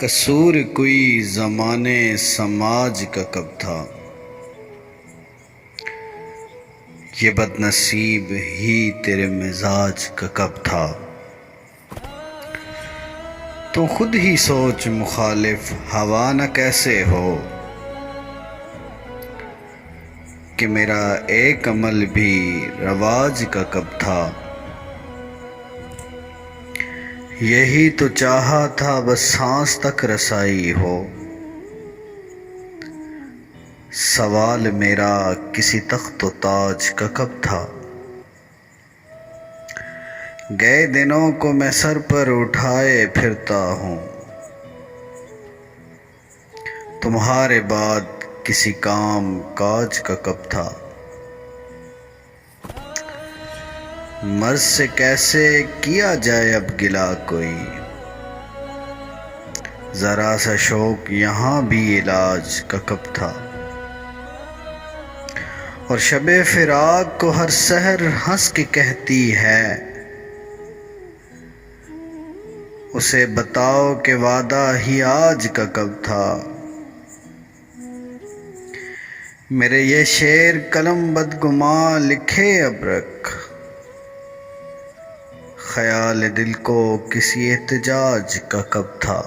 قصور کوئی زمانے سماج کا کب تھا، یہ بد نصیب ہی تیرے مزاج کا کب تھا۔ تو خود ہی سوچ مخالف ہوا نہ کیسے ہو، کہ میرا ایک عمل بھی رواج کا کب تھا۔ یہی تو چاہا تھا بس سانس تک رسائی ہو، سوال میرا کسی تخت و تاج کا کب تھا۔ گئے دنوں کو میں سر پر اٹھائے پھرتا ہوں، تمہارے بعد کسی کام کاج کا کب تھا۔ مرض سے کیسے کیا جائے اب گلہ کوئی، ذرا سا شوق یہاں بھی علاج کا کب تھا۔ اور شب فراق کو ہر سحر ہنس کے کہتی ہے، اسے بتاؤ کہ وعدہ ہی آج کا کب تھا۔ میرے یہ شعر قلم بدگماں لکھے اب رکھ، خیال دل کو کسی احتجاج کا کب تھا۔